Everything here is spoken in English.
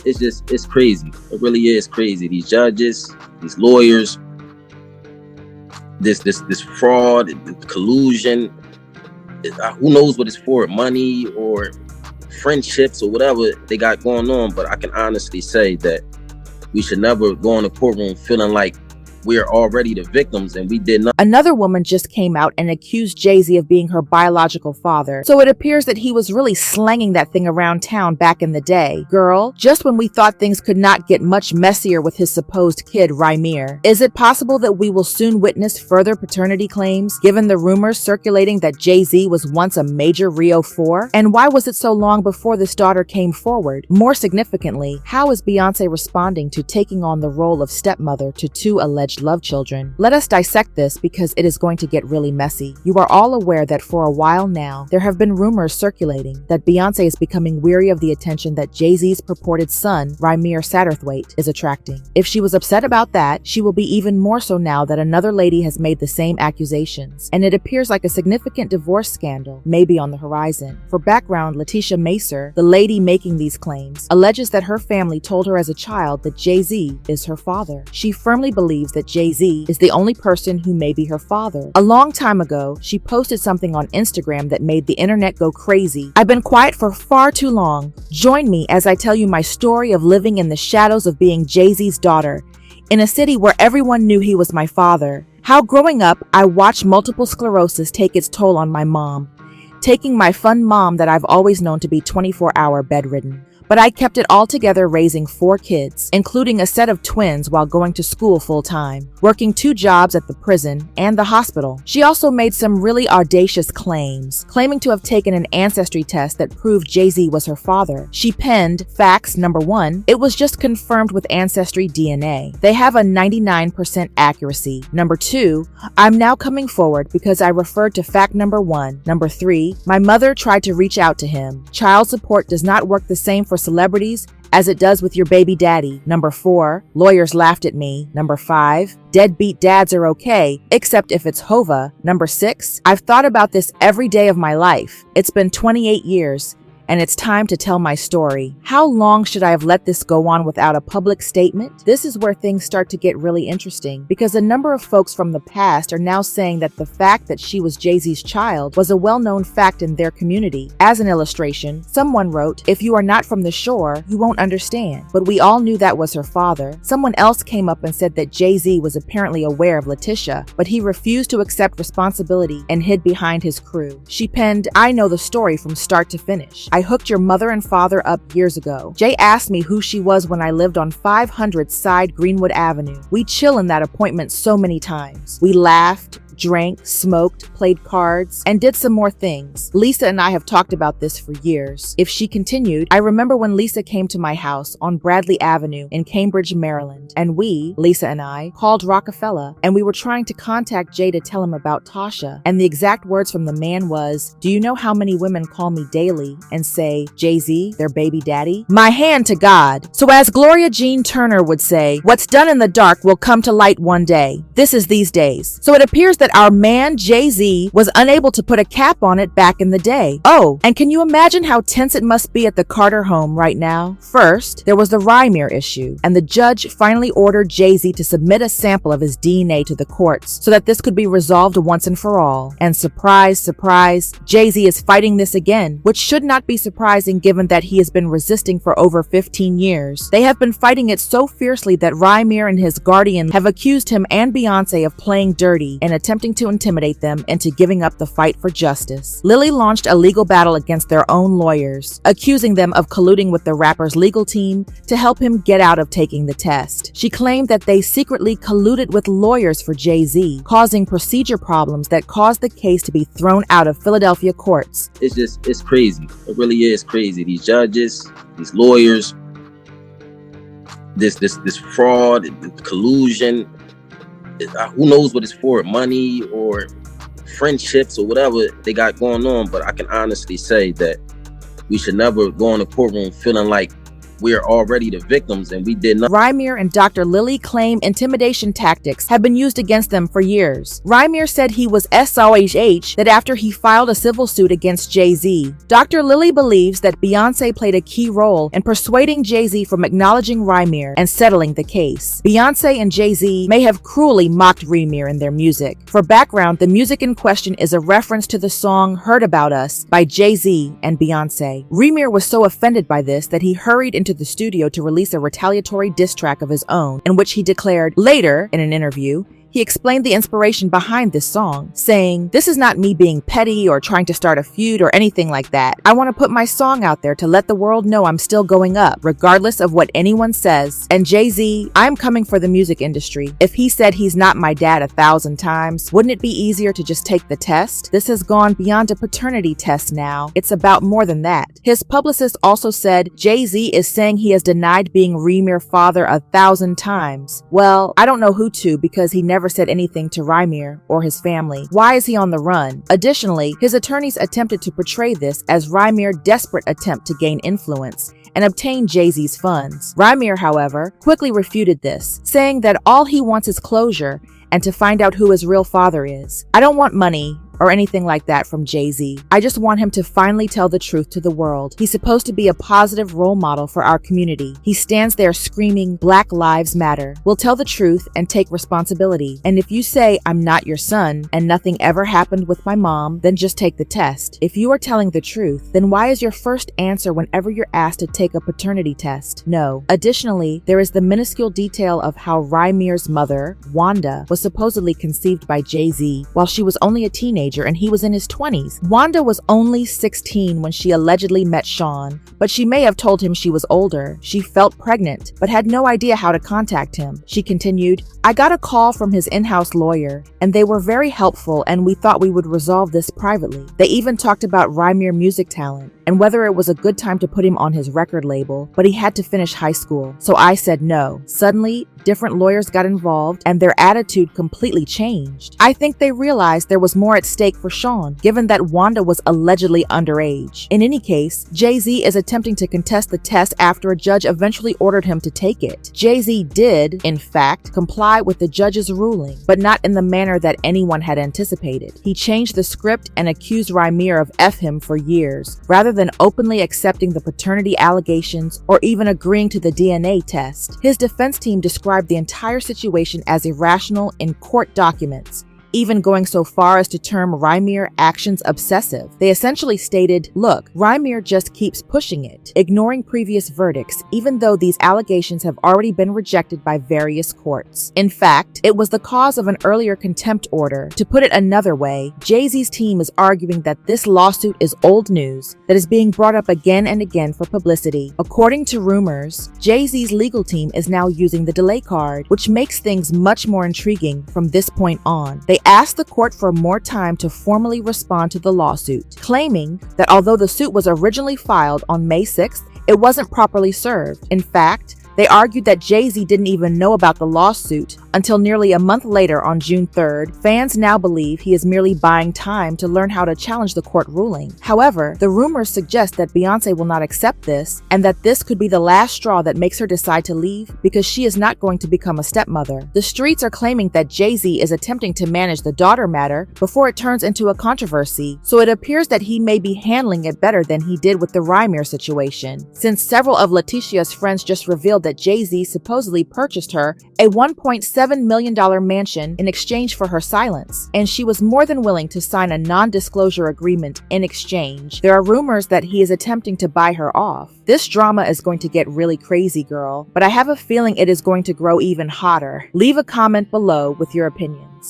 it's crazy. It really is crazy. These judges, these lawyers, this fraud, collusion. Who knows what it's for? Money or friendships or whatever they got going on. But I can honestly say that we should never go in the courtroom feeling like we're already the victims and we did nothing. Another woman just came out and accused Jay-Z of being her biological father, so it appears that he was really slanging that thing around town back in the day. Girl, just when we thought things could not get much messier with his supposed kid, Rymir. Is it possible that we will soon witness further paternity claims, given the rumors circulating that Jay-Z was once a major Rio 4? And why was it so long before this daughter came forward? More significantly, how is Beyonce responding to taking on the role of stepmother to two alleged love children? Let us dissect this because it is going to get really messy. You are all aware that for a while now, there have been rumors circulating that Beyonce is becoming weary of the attention that Jay-Z's purported son, Rymir Satterthwaite, is attracting. If she was upset about that, she will be even more so now that another lady has made the same accusations, and it appears like a significant divorce scandal may be on the horizon. For background, Letitia Macer, the lady making these claims, alleges that her family told her as a child that Jay-Z is her father. She firmly believes that Jay-Z is the only person who may be her father. A long time ago, she posted something on Instagram that made the internet go crazy. I've been quiet for far too long. Join me as I tell you my story of living in the shadows of being Jay-Z's daughter, in a city where everyone knew he was my father. How growing up, I watched multiple sclerosis take its toll on my mom, taking my fun mom that I've always known to be 24-hour bedridden. But I kept it all together raising 4 kids, including a set of twins while going to school full-time, working 2 jobs at the prison and the hospital. She also made some really audacious claims, claiming to have taken an ancestry test that proved Jay-Z was her father. She penned, facts number 1, it was just confirmed with ancestry DNA. They have a 99% accuracy. Number 2, I'm now coming forward because I referred to fact number 1. Number 3, my mother tried to reach out to him. Child support does not work the same for celebrities as it does with your baby daddy. Number 4, lawyers laughed at me. Number 5, deadbeat dads are okay, except if it's Hova. Number 6, I've thought about this every day of my life. It's been 28 years. And it's time to tell my story. How long should I have let this go on without a public statement? This is where things start to get really interesting, because a number of folks from the past are now saying that the fact that she was Jay-Z's child was a well-known fact in their community. As an illustration, someone wrote, if you are not from the shore, you won't understand. But we all knew that was her father. Someone else came up and said that Jay-Z was apparently aware of Letitia, but he refused to accept responsibility and hid behind his crew. She penned, I know the story from start to finish. I hooked your mother and father up years ago. Jay asked me who she was when I lived on 500 Side Greenwood Avenue. We chill in that appointment so many times. We laughed, drank, smoked, played cards, and did some more things. Lisa and I have talked about this for years. If she continued, I remember when Lisa came to my house on Bradley Avenue in Cambridge, Maryland, and we, Lisa and I, called Rockefeller, and we were trying to contact Jay to tell him about Tasha, and the exact words from the man was, do you know how many women call me daily and say, Jay-Z, their baby daddy? My hand to God. So as Gloria Jean Turner would say, what's done in the dark will come to light one day. This is these days. So it appears that our man Jay-Z was unable to put a cap on it back in the day. Oh, and can you imagine how tense it must be at the Carter home right now? First, there was the Rymir issue, and the judge finally ordered Jay-Z to submit a sample of his DNA to the courts so that this could be resolved once and for all. And surprise, surprise, Jay-Z is fighting this again, which should not be surprising given that he has been resisting for over 15 years. They have been fighting it so fiercely that Rymir and his guardian have accused him and Beyonce of playing dirty and attempting to intimidate them into giving up the fight for justice. Lily launched a legal battle against their own lawyers, accusing them of colluding with the rapper's legal team to help him get out of taking the test. She claimed that they secretly colluded with lawyers for Jay-Z, causing procedure problems that caused the case to be thrown out of Philadelphia courts. It's crazy. It really is crazy. These judges, these lawyers, this fraud, collusion. Who knows what it's for? Money or friendships or whatever they got going on. But I can honestly say that we should never go in the courtroom feeling like we are already the victims and we did nothing. Rymir and Dr. Lily claim intimidation tactics have been used against them for years. Rymir said he was SOHH that after he filed a civil suit against Jay-Z. Dr. Lily believes that Beyonce played a key role in persuading Jay-Z from acknowledging Rymir and settling the case. Beyonce and Jay-Z may have cruelly mocked Rymir in their music. For background, the music in question is a reference to the song Heard About Us by Jay-Z and Beyonce. Rymir was so offended by this that he hurried into the studio to release a retaliatory diss track of his own, in which he declared, later in an interview, he explained the inspiration behind this song, saying, "This is not me being petty or trying to start a feud or anything like that. I want to put my song out there to let the world know I'm still going up, regardless of what anyone says. And Jay-Z, I'm coming for the music industry. If he said he's not my dad 1,000 times, wouldn't it be easier to just take the test? This has gone beyond a paternity test now. It's about more than that." His publicist also said, Jay-Z is saying he has denied being Rymir's father 1,000 times. Well, I don't know who to, because he never said anything to Rymir or his family. Why is he on the run? Additionally, his attorneys attempted to portray this as Rymir's desperate attempt to gain influence and obtain Jay-Z's funds. Rymir, however, quickly refuted this, saying that all he wants is closure and to find out who his real father is. "I don't want money or anything like that from Jay-Z. I just want him to finally tell the truth to the world. He's supposed to be a positive role model for our community. He stands there screaming, 'Black Lives Matter.' We'll tell the truth and take responsibility. And if you say I'm not your son and nothing ever happened with my mom, then just take the test. If you are telling the truth, then why is your first answer whenever you're asked to take a paternity test, no?" Additionally, there is the minuscule detail of how Rymir's mother, Wanda, was supposedly conceived by Jay-Z while she was only a teenager and he was in his 20s. Wanda was only 16 when she allegedly met Sean, but she may have told him she was older. She felt pregnant, but had no idea how to contact him. She continued, "I got a call from his in-house lawyer, and they were very helpful, and we thought we would resolve this privately. They even talked about Rymir's music talent and whether it was a good time to put him on his record label, but he had to finish high school. So I said no." Suddenly, different lawyers got involved and their attitude completely changed. I think they realized there was more at stake for Sean, given that Wanda was allegedly underage. In any case, Jay-Z is attempting to contest the test after a judge eventually ordered him to take it. Jay-Z did, in fact, comply with the judge's ruling, but not in the manner that anyone had anticipated. He changed the script and accused Rymir of F him for years, rather than openly accepting the paternity allegations or even agreeing to the DNA test. His defense team described the entire situation as irrational in court documents, even going so far as to term Rymir actions obsessive. They essentially stated, "Look, Rymir just keeps pushing it, ignoring previous verdicts, even though these allegations have already been rejected by various courts. In fact, it was the cause of an earlier contempt order. To put it another way, Jay-Z's team is arguing that this lawsuit is old news that is being brought up again and again for publicity." According to rumors, Jay-Z's legal team is now using the delay card, which makes things much more intriguing from this point on. They asked the court for more time to formally respond to the lawsuit, claiming that although the suit was originally filed on May 6th, it wasn't properly served. In fact, they argued that Jay-Z didn't even know about the lawsuit until nearly a month later on June 3rd. Fans now believe he is merely buying time to learn how to challenge the court ruling. However, the rumors suggest that Beyonce will not accept this and that this could be the last straw that makes her decide to leave because she is not going to become a stepmother. The streets are claiming that Jay-Z is attempting to manage the daughter matter before it turns into a controversy, so it appears that he may be handling it better than he did with the Rymir situation, since several of Letitia's friends just revealed that Jay-Z supposedly purchased her a $1.7 million mansion in exchange for her silence, and she was more than willing to sign a non-disclosure agreement in exchange. There are rumors that he is attempting to buy her off. This drama is going to get really crazy, girl, but I have a feeling it is going to grow even hotter. Leave a comment below with your opinions.